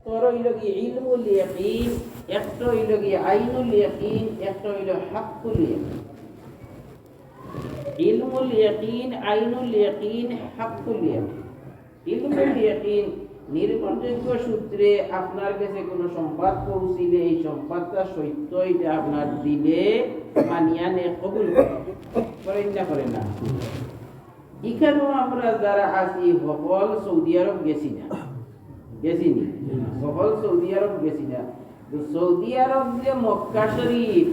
তোর হইল কি ইলমুল ইয়াকিন, একটা হইল কি আইনুল ইয়াকিন, একটা হইল হাক্কুল ইয়াকিন। ইলমুল ইয়াকিন, আইনুল ইয়াকিন, হাক্কুল ইয়াকিন। ইলমুল ইয়াকিন নির্ভরযোগ্য সূত্রে আপনার কাছে কোনো সংবাদ পৌঁছিলে এই সংবাদটা সত্য, এটা আপনার দিলে মানিয়ানে কবুল করেন না করে না। এখানেও আমরা যারা আছি সকল সৌদি আরব গেছি না, গেছিনি সকল সৌদি আরব গেছি না। তো সৌদি আরব যে মক্কা শরীফ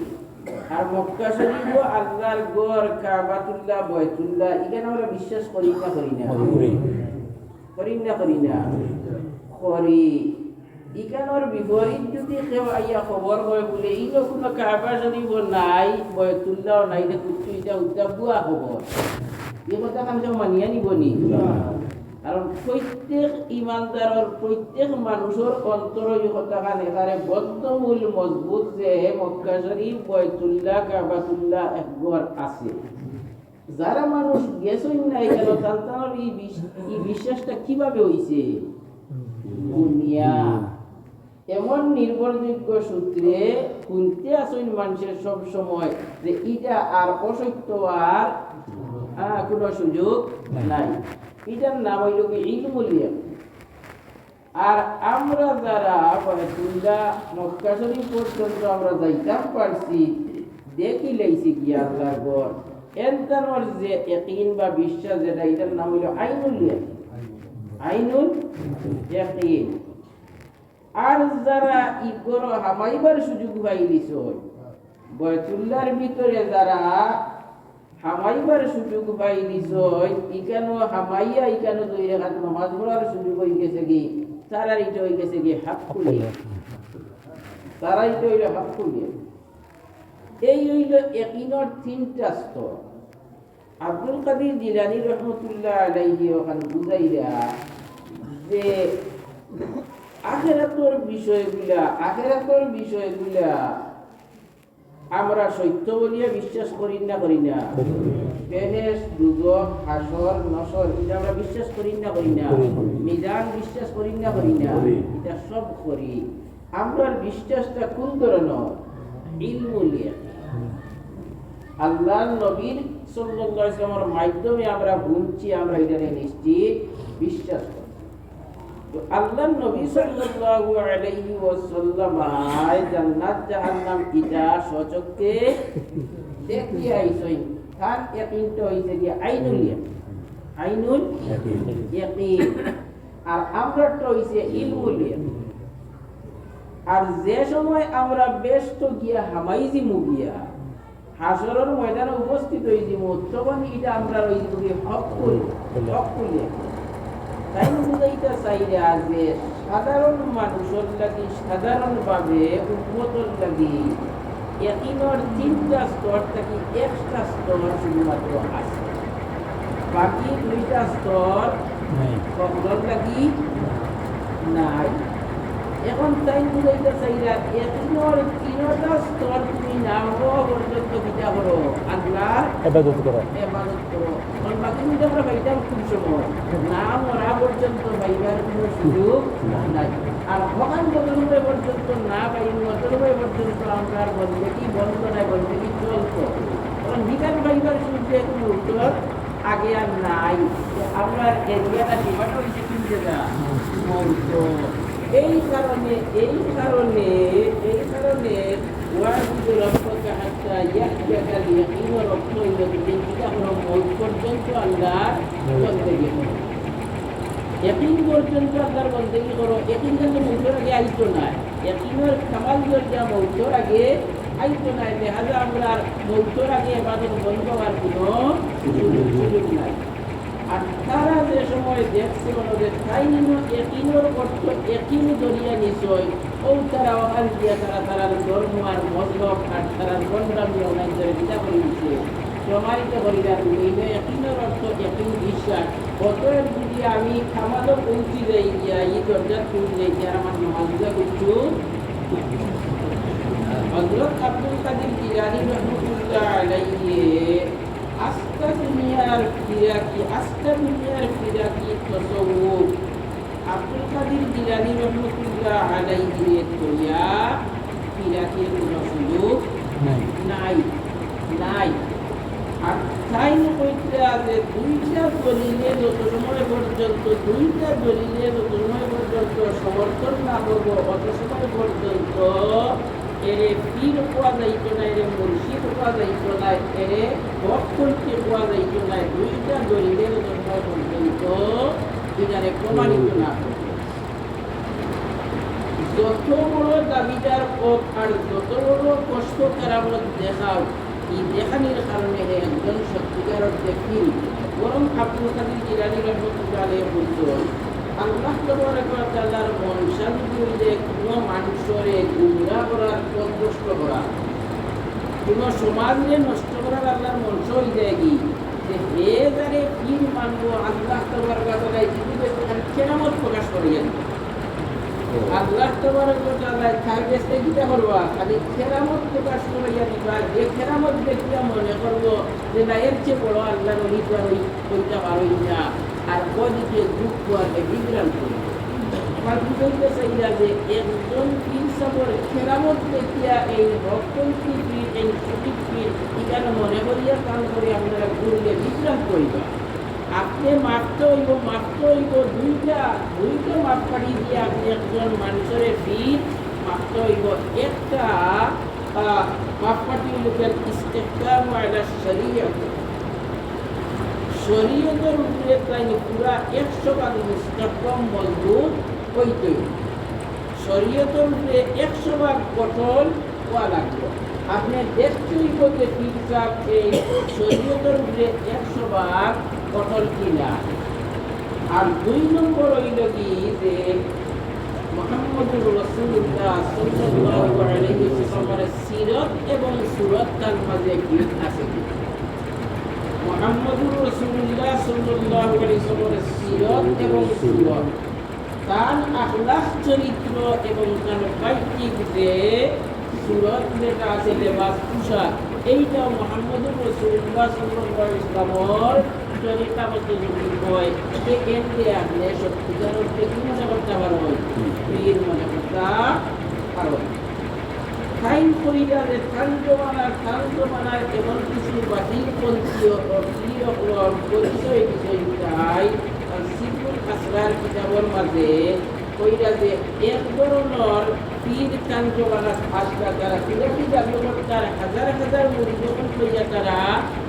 আর মক্কা শরীফ ও আল্লাহর ঘর কাবাতুল্লাহ বাইতুল্লাহ, এখানে আমরা বিশ্বাস করি না করি না করি না করি না করি। এখানোর বিপরীত যদি কেউ আইয়া খবর হয় বলে এই কোনো কাবা শরীফ নাই বাইতুল্লাহ নাই, দেখুন এটা উদ্যাবুয়া খবর, এই কথা কাম মানিয়া নিবনি। কারণ প্রত্যেক ইমানদারের প্রত্যেক মানুষের অন্তর কথাখান এখানে বদ্ধমূল মজবুত যে মক্কা শরীফ বাইতুল্লাহ কাবাতুল্লাহ একবার আছে। যারা মানুষ গেছেন না এখানে তার এই বিশ্বাসটা কিভাবে হইছে? দুনিয়া এমন নির্ভরযোগ্য সূত্রে শুনতে আসেন মানুষের সব সময় যে এটা আর অসত্য আর কোনো সুযোগ নাই। এটার নাম হইল কি ইলমুল ইয়াকিন। আর আমরা যারা বাইতুল্লাহ মক্কা শরীফ পর্যন্ত আমরা যাইতাম পারছি, দেখি লাইছি কি আল্লাহর ঘর, এনতানোর যে ইয়াকিন বা বিশ্বাস যেটা, এটার নাম হইল আইনুল ইয়াকিন। আইনুল ইয়াকিন। আর যারা ইগর হামাইবার সুযোগ পাইলিছ বাইতুল্লাহর ভিতরে, যারা হামাইবার সুযোগ পাইলিছ ইকানো হামাইয়া ইকানো দুই রাকাত নামাজ পড়ার সুযোগ হয়ে গেছে কি, তারা এটা হয়ে গেছে কি হাক্কুল ইয়াকিন। তারা এটা হইল হাক্কুল ইয়াকিন। এই হইল ইয়াকিনের তিনটা স্তর। আব্দুল কাদের জিলানী রহমতুল্লাহ আলাইহি ওখানে বুঝাইরা যে আখিরাতের বিষয়গুলা আমরা সত্য বলিয়া বিশ্বাস করি না করি না? বেহেশত, দুজখ, হাসর, নসর, এটা আমরা বিশ্বাস করি না করি না? মিজান বিশ্বাস করি না করি না? এটা সব করি। আমরা বিশ্বাসটা কোন ধরনের? ইলমুল ইয়াকিন। আল্লাহর নবীর সাল্লাল্লাহু আলাইহি ওয়াসাল্লামের মাধ্যমে আমরা বুঝছি, আমরা এটা নিশ্চিত বিশ্বাস করি। তো আল্লাহর নবী সাল্লাল্লাহু আলাইহি ওয়াসাল্লাম জান্নাত জাহান্নাম এটা সচক্ষে দেখি আইছেন, তার ইয়াকিনটা হইছে যে আইনুল ইয়াকিন। আইনুল ইয়াকিন। আর আমরাটা হইছে ইলমুল ইয়াকিন। আর যে সময় আমরা ব্যস্ত গিয়া হামাইজি মুগিয়া হাসরের ময়দানে উপস্থিত হইছি, তখন এটা আমরা রইছি হকুল ইয়াকিন। তাই বুঝাইতে চাইরা যে সাধারণ মানুষের লাগি, সাধারণভাবে উম্মতের লাগি ইয়াকিনের তিনটা স্তর থেকে একটা স্তর শুধুমাত্র আছে, বাকি দুইটা স্তর সকলের লাগি নাই। এখন তাই বুঝাইতে চাইরা ইয়াকিনের তিনটা স্তর তুমি না হওয়া পর্যন্ত কিটা করো? আল্লাহর ইবাদত করো। বাকি দুইটা আমরা পাইতাম খুব সময়, না মরা পর্যন্ত পাইবার কোনো সুযোগ নাই। আর ভগবান যতটুকু পর্যন্ত না পাই ততটুকু পর্যন্ত আমরা বন্দেগী বন্ধ নাই, বন্দেগী চলতো। কারণ বিকাল পাইবার সুযোগ কোনো উত্তর আগে আর নাই। আমরা এরিয়াটা সীমাটা হয়েছে কিনতে যা এই কারণে ওয়াজিবুর রাব্বুকা হাত্তা ইয়াতিয়াকাল ইয়াকিন, রব্ব ইল্লাযী কোনো মৌত পর্যন্ত আল্লাহর বন্দেগী করো, ইয়াকিন পর্যন্ত আল্লাহর বন্দেগী করো। ইয়াকিন কিন্তু মৌতের আগে আইতো না, ইয়াকিনের কামাল দরজা মৌতের আগে আইতো না। লিহাজা আমরা মৌতের আগে ইবাদত বন্ধ হওয়ার কোনো সুযোগ নাই। আর তারা যে সময় দেখছে ওদের তাই ইয়াকিনের অর্থ ইয়াকিন দরিয়া নিশ্চয় ও তারা ওখান দিয়ে তারার ধর্ম আর মজহব আর তারার গন্ডামি অনাইজের বিদা করে দিচ্ছে, প্রমাণিত করিলাম। ইয়াকিনের অর্থ ইয়াকিন বিশ্বাস। অতএব যদি আমি খামাদও পৌঁছি যাই গিয়া এই দরজা পৌঁছে যাই গিয়া আমার নামাজটা কিছু হযরত আব্দুল কাদের জিলানী রাহমাতুল্লাহ আলাইহি আস্তা দুনিয়ার ফিরাকি তসawwuf আব্দুল কাদের জিলানী রহমতুল্লাহ আলাইহি কইয়া কিরাতের কোনো সুযোগ নাই নাই। আর তাই কইতে আছে দুইটা দলিলে যত সময় পর্যন্ত সমর্থন না করবো অত সময় পর্যন্ত এর পীর হওয়া যাইত না, এর মুর্শিদ হওয়া যাইত না, এর বক্তব্যে হওয়া যাইত না। দুইটা দলিলের সময় পর্যন্ত এটারে প্রমাণিত না করবে। যত বড় দাবিদার হোক আর যত বড় কষ্ট কারামত দেখাও, এই দেখানির কারণে একজন সত্যিকার অর্থে ফির বরং আব্দুল কাদের জিলানী রহমতুল্লাহ আলাইহি বলতেন আল্লাহ তাবারক ওয়া তাআলার মনসা যদি কোনো মানুষরে গুমরাহ করার পথভ্রষ্ট করা, কোনো সমাজে নষ্ট করার আল্লাহর মনসা হয়ে যায় কি যে হে যারে পীর মানব আল্লাহ তাবারক ওয়া তাআলা এই কেরামত প্রকাশ করিয়েন। আল্লাহ তাবারক ওয়া তাআলা থাকবে সেটা করবা খালি কেরামত প্রকাশ করিয়া দিবা। যে কেরামত দেখিয়া মনে করব যে না এর চেয়ে বড় আল্লাহর ওলিটা হইতে পারই না, আর ওদিকে দুঃখ আর বিভ্রান্ত আমার বুঝাইতে চাইলা যে একজন পীর সাহেবের কেরামত দেখিয়া এই ভক্তী পীর এই সঠিক পীর এখানে মনে করিয়া কাম করে আপনারা ঘুরলে বিভ্রান্ত হইবা। আপনি মাপতে হইব দুইটা মাপ পাড়ি দিয়ে আপনি একজন মানুষের পীর মাপতে হইব। একটা মাপকাঠি লোকের ইস্তেহকাম আলা শরীয়ত, শরীয়তের উপরে তাই পুরা 100% মুস্তাহকাম মজবুত হইতে, শরীয়তের উপরে 100% কঠোর হওয়া লাগবে। আপনি দেখতে হইব যে পীর সাহেব এই শরীয়তের উপরে 100% কঠোর কিনা। আর 2 নম্বর হইল কি যে মুহাম্মদুর রাসূলুল্লাহ সাল্লাল্লাহু আলাইহি ওয়াসাল্লামের সিরাত এবং সুরাত তার মাঝে কি আছে কি। মুহাম্মদুর রাসূলুল্লাহ সাল্লাল্লাহু আলাইহি ওয়াসাল্লামের সিরাত এবং সুরাত তার আখলাক চরিত্র এবং তার বাইকিক যে সুরাত যেটা আছে লেবাস পোশাক, এইটা মুহাম্মদুর রাসূলুল্লাহ সাল্লাল্লাহু আলাইহি ওয়াসাল্লামের চরিত্র মধ্যে যদি হয় যে এতে আপনি সত্যিকার অর্থে কি মনে করতে পারবেন, পীর মনে করতে পারবেন। টাইম করিয়া যে থান জমানার এমন কিছু বাতিল পন্থীয় পরিচয় বিষয়টাই সিফুল আসরার কিতাবের মাঝে কইরা যে এক ধরনের পীর টান জমানার আসরা তারা কিরকম জাতীয়তার হাজার মুড়ি যখন কইয়া তারা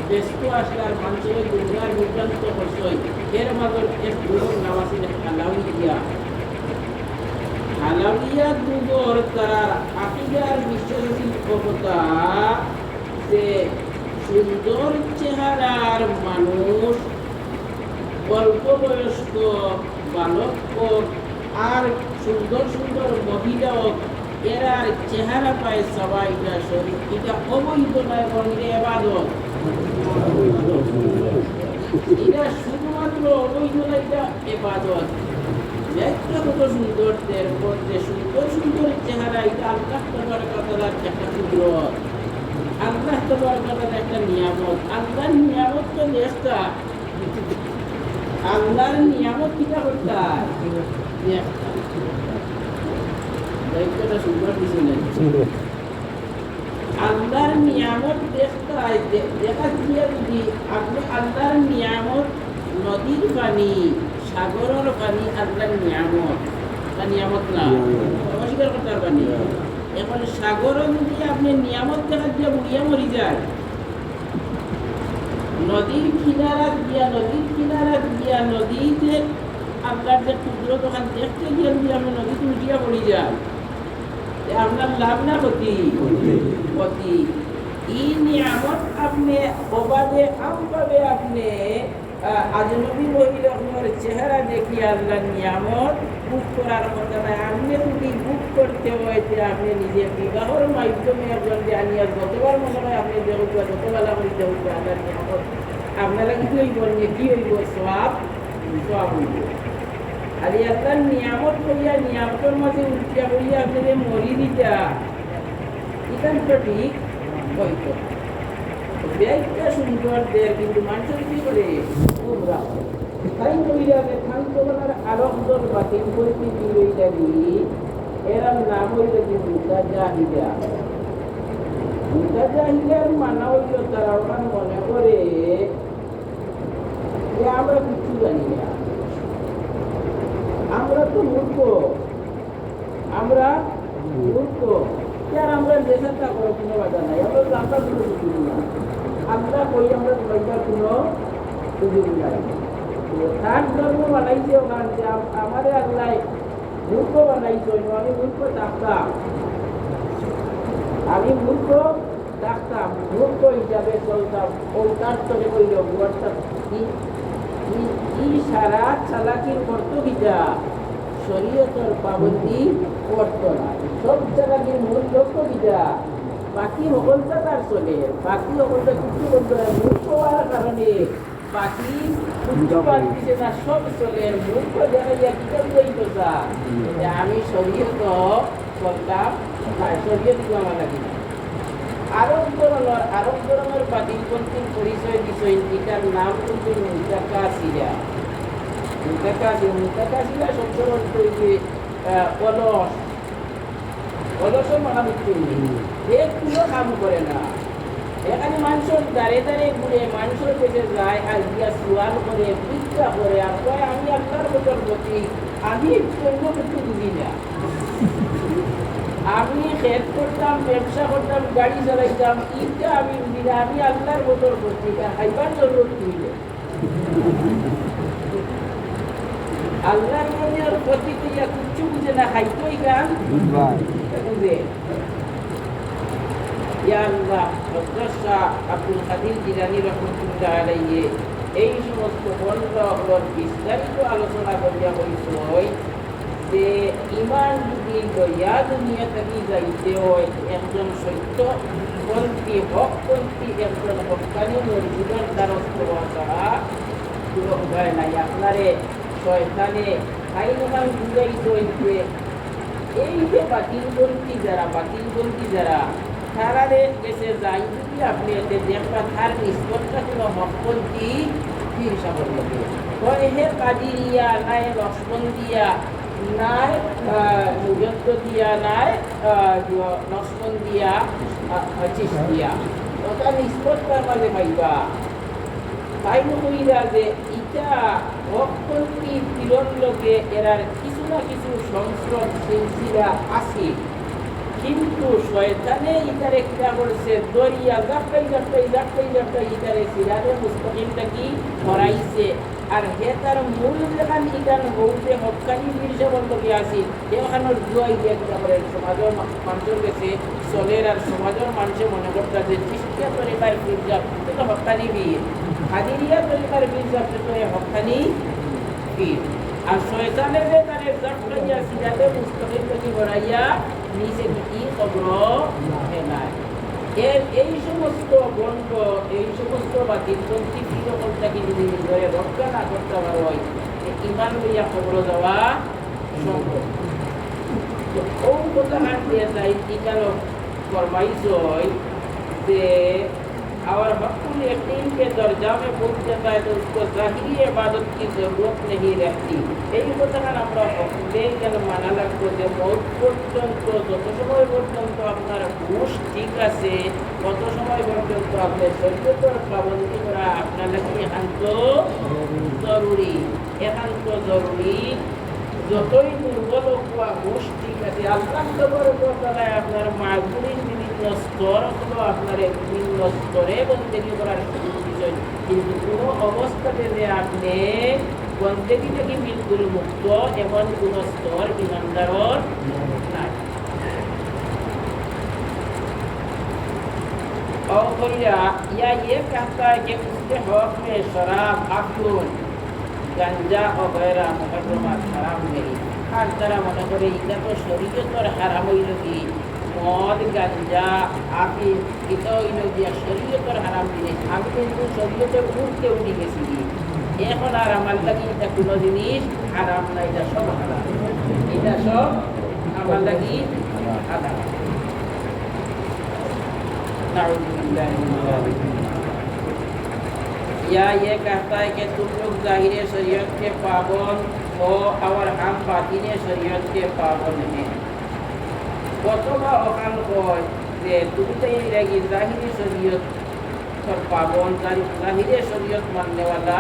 ব্যস্ত আসলার মানুষের দুর্গার নির্যান্ত করছে। এর মাঝে এক দুর্গর নাম আছে আলাউলিয়া দুর্গর তারা আকিদার বিশ্বাসী ক্ষমতা যে সুন্দর চেহারার মানুষ, অল্প বয়স্ক বালক আর সুন্দর মহিলাও এরার চেহারা পায় সবাই এটা শরীর এটা অবৈধ নয় এবং এবাদত। এটা শুধুমাত্র অবৈধ না, এটা এবাদত। একটা কত সুন্দরদের মধ্যে সুন্দর চেহারা, এটা আল্লাহ তাবারক ওয়া তাআলার একটা কুদরত, আল্লাহ তাবারক ওয়া তাআলার একটা নিয়ামত। আল্লাহর নিয়ামত তো দেশটা, আল্লাহর নিয়ামত কিটা করতে হয় দায়িত্বটা সুন্দর কিছু নেই। আল্লাহর নিয়ামত দেখতে হয়, দেখা দিয়ে যদি আপনি আল্লাহর নিয়ামত নদীর পানি সাগরের পানি আল্লাহর নিয়ামত না অস্বীকার করতে পারবেন। এখন সাগরে যদি আপনি নিয়ামত দেখা দিয়ে বুড়িয়া মরি যায়, নদীর কিনারা দিয়া নদীতে আপনার যে কুদরত ওখান দেখতে গিয়ে যদি আপনি নদীতে উঠিয়া পড়ি যায় আপনার লাভ না ক্ষতি। এই নিয়ামত আপনি অবাধে আমভাবে আপনি আজনবী মহিলার চেহারা দেখি আল্লাহর নিয়ামত বুক করার কথা নয়। আপনি যদি বুক করতে হয় যে আপনি নিজের বিবাহর মাধ্যমে একজন জানিয়া যতবার মনে হয় আপনি দেউবা যতবেলা করে দেউবা আল্লাহর নিয়ামত আপনারা কি হইব কি হইব সব হইব। আর আল্লাহর নিয়ামত করিয়া নিয়ামতের মাঝে উঠিয়া করিয়া আপনাদের মরি দিতা এখান তো ঠিক হইতো ব্যাগটা সুন্দর দেয় কিন্তু মানুষের কি করে তাই মহিলাদের খান্তলার আরবদল বাতিল করতে দিলইটারি এর নাম হইল যে মুতাজাহিদা। মুতাজাহিদার মানা হইল তারা ওখানে মনে করে যে আমরা কিছু জানি না, আমরা তো মূর্খ, আমরা মূর্খ, আর আমরা দেশেরটা করো কোনো বাধা নাই, আমরা তো আমরা কোনো সুযোগ না, আমরা কই আমরা পয়সার কোনো সুযোগ নাই। তার ধর্ম বানাইছে ওখান যে আমাদের আল্লাহ মূর্খ বানাইছে, আমি মূর্খ থাকতাম, আমি মূর্খ থাকতাম, মূর্খ হিসাবে চলতাম। ও তার তলে কইল অর্থাৎ কি সারা চালাকির করতো কিটা শরীয়তের পাবন্দি করতো না। সব চালাকির মূল লক্ষ্য কিটা বাকি সকলটা তার চলে, বাকি সকলটা কিছু করতো না। মূর্খ হওয়ার কারণে বাকি কিছু বাদ দিছে না, সব চলে। মূর্খ যারা কিতাব লইতো যে আমি শরীয়ত করতাম, শরীয়ত আমার লাগি না। আরব ধরনের বাতিলপন্থীর পরিচয় দিছে, এটার নাম কিন্তু মুতাকাসিরা। মুতাকাসিরা শব্দের অর্থ হইছে অলস মহামিত্র, এ কোনো কাম করে না। এখানে মানুষের দাঁড়ে দাঁড়ে ঘুরে মানুষের কাছে যায় আর গিয়া সোয়াল করে, পরীক্ষা করে, আর কয় আমি আল্লাহর বদল বলি, আমি অন্য কিছু বুঝি না, আমি খেত করতাম, ব্যবসা করতাম, গাড়ি চালাইতাম, ইটা আমি বুঝি না, আমি আল্লাহর বদল করছি, খাইবার জরুরত হইল। আল্লাহর মনের প্রতি কইয়া কিচ্ছু বুঝে না, খাইতই গান বুঝে। ইয়া আল্লাহ, হযরত শাহ আব্দুল কাদির জিলানী রাহমাতুল্লাহ আলাইহি এই সমস্ত বন্ধগুলোর বিস্তারিত আলোচনা করিয়া হইছে যে ইমান যদি লইয়া দুনিয়া থেকে যাইতে হয়, একজন সত্যপন্থী হকপন্থী একজন হক্কানি মসজিদের দ্বারস্থ হওয়া ছাড়া কোনো উপায় নাই। আপনারে শয়তানে আইনমান বুঝাইতে হইতে এই যে বাতিলপন্থী যারা তারারে এসে যাই যদি আপনি এতে দেখবা তার নিষ্পত্তা কোনো হকপন্থী পীর সাহেব লাগে, হয় হে কাদিরিয়া নাই নকশবন্দিয়া নাই মুজদ্দিদিয়া নাই নকশবন্দিয়া চিশতিয়া, ওটা নিষ্পত্তার মাঝে পাইবা। তাই কইরা যে ইটা হকপন্থী পীরের লোকে এরার কিছু না কিছু সংস্রব সিলসিলা আছে, কিন্তু শয়তানে ইটারে কিটা করছে দরিয়া জাপটাই ইটারে সিরারে মুস্তাকিমটা কি হরাইছে। আর হে তার মূল যেখান ইটান হৌতে হক্কানি বীরসে বন্ধকে আসি এখানোর জুয়াই দিয়ে কিটা করে সমাজের মানুষের কাছে চলের, আর সমাজের মানুষে মনে করতে যে চিস্তিয়া তরিকার বীরজাপ তো হক্কানি বীর, হাদিরিয়া তরিকার বীরজাপ তো হক্কানি বীর। আর শয়তানের যে তার জাপটাইয়া সিরারে মুস্তাকিমটা কি হরাইয়া নিচে কি খবর নাই। এই সমস্ত বন্ধ, এই সমস্ত বাতিলপন্থী পীরপন্থাকে যদি নিজের রক্ষা না করতে পারো হয় ইমান লইয়া খবর দেওয়া সম্ভব। তো ও কথা হাত দিয়ে যাই ইকানো ফরমাইশ হয় যে और हक़ुल यकीन के दर्जा में पहुँच जाता है तो उसको ज़ाहिरी इबादत की ज़रूरत नहीं रहती। এই কথাটা আমরা হকলে কেন মানা লাগবে যে মৌত পর্যন্ত যত সময় পর্যন্ত আপনার হুঁশ ঠিক আছে তত সময় পর্যন্ত আপনার শরীয়তের পাবন্দি করা আপনার লাগি একান্ত জরুরি, একান্ত জরুরি। যতই দুর্বল হওয়া হুঁশ ঠিক আছে, আল্লাহ তাআলা আপনার মাগুরির বিভিন্ন স্তরগুলো আপনার বিভিন্ন স্তরে বন্দেগী করার সুযোগ দিচ্ছেন, কিন্তু কোনো অবস্থাতে যে আপনি বন্দেগী থেকে বিলকুল মুক্ত এমন কোনো স্তর ইমানদারর নাই। और भैया या ये कहता है कि उसके हक में शराब, अफीम, गांजा वगैरह मुकदमात हराम नहीं। আর তারা মনে করে এটা তো শরীয়তের হারাম হইল কি, মদ গাঞ্জা আফিম এটা হইল গিয়া শরীয়তের হারাম জিনিস। আমি কিন্তু শরীয়তের উঠতে উঠে গেছি, এখন আর আমার লাগি এটা কোনো জিনিস হারাম না, এটা সব হারাম, এটা সব আমার লাগি হারাম। या ये कहता है कि तुम लोग ज़ाहिर शरीयत के पाबंद हो और हम बातिने शरीयत के पाबंद हैं কতবা ওখান কয় যে তুমি তো এই রাগি ज़ाहिर शरीयत पर पाबंद ज़ाहिर शरीयत मानने वाला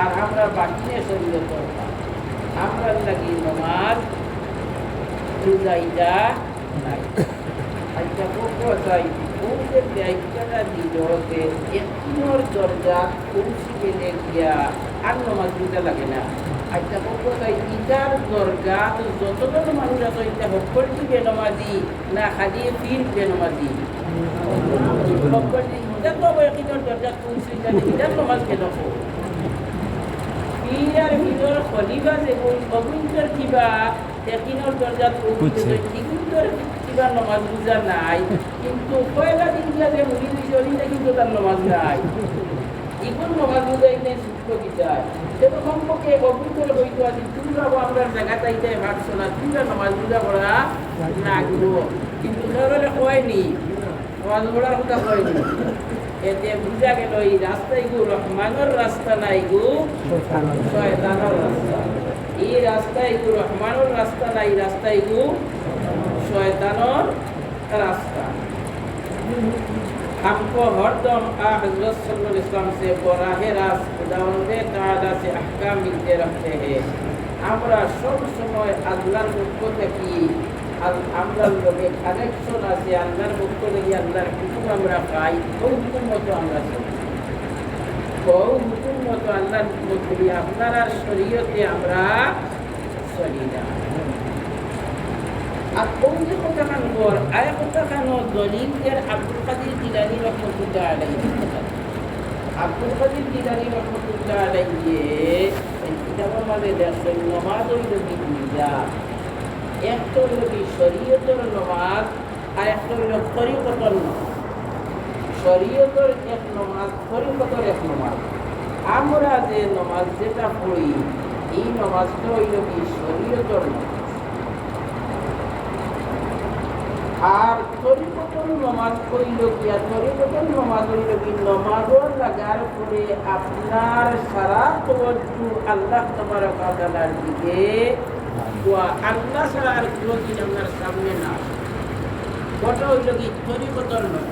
और हमरा बातिने शरीयत पर আমরা লাগি নমাজ রোজাইদা নাই আচ্ছা কোথায় ওকে ব্যাখ্যাটা দিল যে একটির দরজা পৌঁছে গেলে গিয়া আর নমাজ পড়তে লাগে না আচ্ছা কোথায় ইটার দরজা যতজন মানুষ আছে এটা হকর দিবে নমাজি না খালি ফির বেনমাজি হকর দিবে এটা তো একটির দরজা পৌঁছে গেলে ইটার নমাজ কেন পীর ভিতর খলিফা যেগুন অগুন্তর কিবা একটির দরজা পৌঁছে ইগুন্তর কিবা নমাজ বুঝা নাই কিন্তু পয়লা দিন যে মুড়ি দিছে ওদিনটা কিন্তু তার নমাজ নাই ইগুন নমাজ বুঝাই নেই সূত্র কি যায় সেটা সম্পর্কে অগুন্তর হইতো আছে তোমরা আমরা জায়গা তাইতে ভাবছো না তোমরা নমাজ বুঝা পড়া লাগবো কিন্তু ধরে হয়নি নমাজ পড়ার কথা হয়নি এতে বুঝা গেল এই রাস্তায় গু রহমানের রাস্তা নাই গু শয়তানের রাস্তা এই রাস্তায় গু রহমানের রাস্তা নাই রাস্তায় গু शैतानों रास्ता हमको हरदम हज़रत सल्लल्लाहु अलैहि वसल्लम से बराह रास्त खुदावंदे ताआला से अहकाम मिलते रहते हैं আমরা সব সময় আল্লাহর পক্ষ থেকে আমরার লোকে কানেকশন আছে আল্লাহর পক্ষ থেকে আল্লাহর হুকুম আমরা পাই ওই হুকুম মতো আমরা চলি ওই হুকুম মতো আল্লাহর হুকুম চলি আপনার শরীয়তে আমরা চলি না আর কোন যে কথা খান পর আয় কথা খান দলিলের আব্দুল কাদের জিলানী রহমতুল্লাহ আলাইহি আব্দুল কাদের জিলানী রহমতুল্লাহ আলাইহি কিতাবের মধ্যে দেখেন নামাজ হইল কি দুইটা একটা হইল কি শরীয়তের নামাজ আর একটা হইল তরিকতের নামাজ শরীয়তের এক নামাজ তরিকতের এক নামাজ আমরা যে নামাজ যেটা পড়ি এই নামাজটা হইল কি শরীয়তের নামাজ আর তরিকতুল নামাজ কইল কি আর তরিকতুল নামাজ হইল কি নামাজের লাগার পরে আপনার সারা তাওয়াজ্জু আল্লাহ তাবারক ওয়া তাআলার দিকে ওয়া আল্লাহ ছাড়া আর কোনো কিছু আপনার সামনে না ওটা হইল কি তরিকতুল নামাজ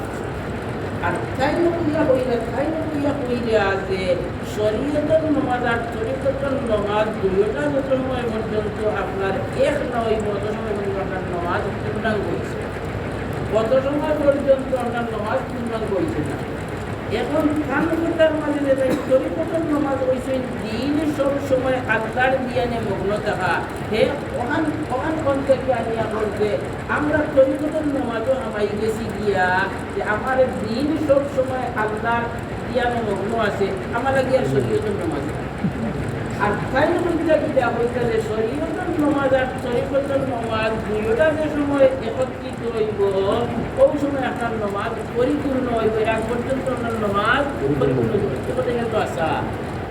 আর তাইনুকিয়া কইলে আছে শরীয়তুল নামাজ আর তরিকতুল নামাজ দুইটা যত সময় পর্যন্ত আপনার এক নয় তত সময় পর্যন্ত আপনার নামাজ পূর্ণাঙ্গ হয়েছে কত সময় পর্যন্ত আপনার নামাজ পূর্ণাঙ্গ হয়েছে না এখন খানগুটার মাঝে যেটা তরিকতুল নামাজ হয়েছে দিন সব সময় আল্লাহর জ্ঞানে মগ্ন থাকা হে ওখান থেকে আনিয়া বলতে আমরা তরিকতুল নামাজও আমাই গেছি গিয়া যে আমার দিন সব সময় আল্লাহর জ্ঞানে মগ্ন আছে আমার গিয়া শরীয়তুল নামাজ আর তাইনুকিয়া কিতা হইছে যে শরীয়তুল নামাজ আর তরিকতুল নামাজ দুইটা যে সময় একত্রিত হইব ওই সময় আপনার নামাজ পরিপূর্ণ হইব এক পর্যন্ত আপনার নামাজ পরিপূর্ণ হইব এটা তো আশা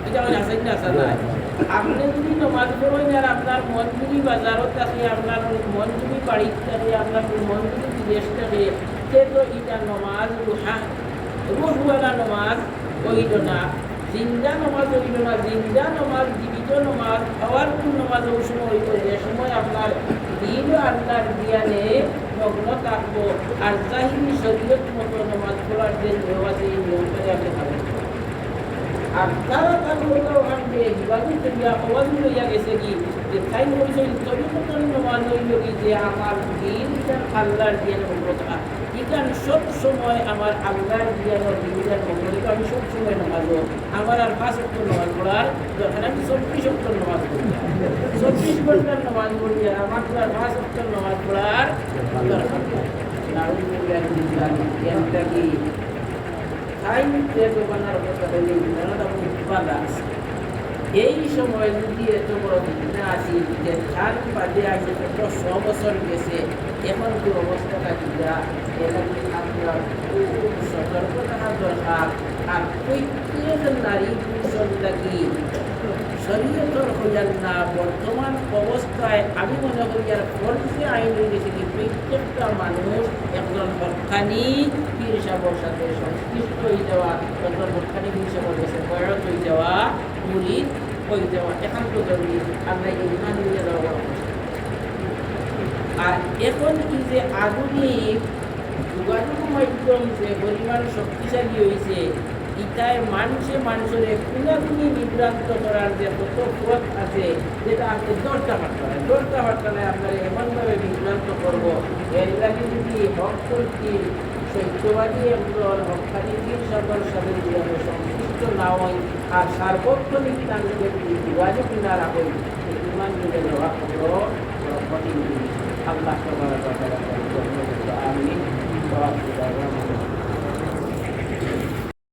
এটা মানে আশা না আশা নাই আপনি যদি নামাজ পড়েন আর আপনার মন যদি বাজারত থাকে আপনার মন যদি বাড়িতে থাকে আপনার মন যদি বিদেশ থাকে সে তো এটা নামাজ রুহওয়ালা নামাজ হইল না জিন্দা নামাজ হইল না জিন্দা নামাজ জীবিত নামাজ খাওয়ার নামাজ ওই সময় হইল যে সময় আপনার দিন আল্লাহর জ্ঞানে মগ্ন থাকবো আর জাহিরি শরীয়ত মতো নামাজ পড়ার যে নিয়ম আছে এই নিয়ম করে আপনি খাবেন আর তারা তারপরে ওখান থেকে হিবাদত করিয়া আওয়াজ লইয়া গেছে কি যে তাই বলছে তরিকতুল নামাজ হইল কি যে আমার দিন আল্লাহর জ্ঞানে মগ্ন থাকা ইকান সব সময় আমার আল্লাহর জ্ঞানের দিনের মগ্ন আমি সব সময় নামাজ আমার আর 5 ওয়াক্ত নামাজ পড়ার দরকার আমি 24 ওয়াক্ত নামাজ পড়ি 24 ঘন্টার নামাজ পড়ি আমার আর 5 ওয়াক্ত নামাজ পড়ার দরকার নাউজুবিল্লাহ জ্ঞানটা কি টাইম টেবিল বানার কথা বলি জানাটা খুব ভালো আছে এই সময় যদি এত বড় দিনে আসি যে ধান বাদে আসে তো 100 বছর গেছে এখন যে অবস্থাটা কিনা এটা আপনার খুব সতর্ক থাকা দরকার আর প্রত্যেক নারী পুরুষের লাগি শরীয়তের হইয়ার না বর্তমান অবস্থায় আমি মনে করি আর ফলসে আইন হয়ে গেছে কি প্রত্যেকটা প্রত্যেকটা মানুষ একজন হক্কানি পীর সাহেবের সাথে সংশ্লিষ্ট হয়ে যাওয়া, একজন হক্কানি পীর সাহেবের কাছে বয়স হয়ে যাওয়া, মুরিদ হয়ে যাওয়া একান্ত জরুরি। আমরা ইমান নিয়ে যাওয়া। আর এখন কি যে আধুনিক যোগাযোগ মাধ্যম যে পরিমাণ শক্তিশালী হয়েছে, ইটায় মানুষের খুনাখুনি বিভ্রান্ত করার যে কত পথ আছে, যেটা আপনি দরটা বার্তায় আপনার এমনভাবে বিভ্রান্ত করবো, এর লাগে যদি হক কর্তৃক সত্যবাদী একজন হকানি পীর সাহেবের সাথে যদি আমরা সংশ্লিষ্ট না হই আর সার্বক্ষণিক তার সাথে যোগাযোগ না রাখি, ইমান যুগে দেওয়া হলো কঠিন জিনিস। আল্লাহ সবার আমি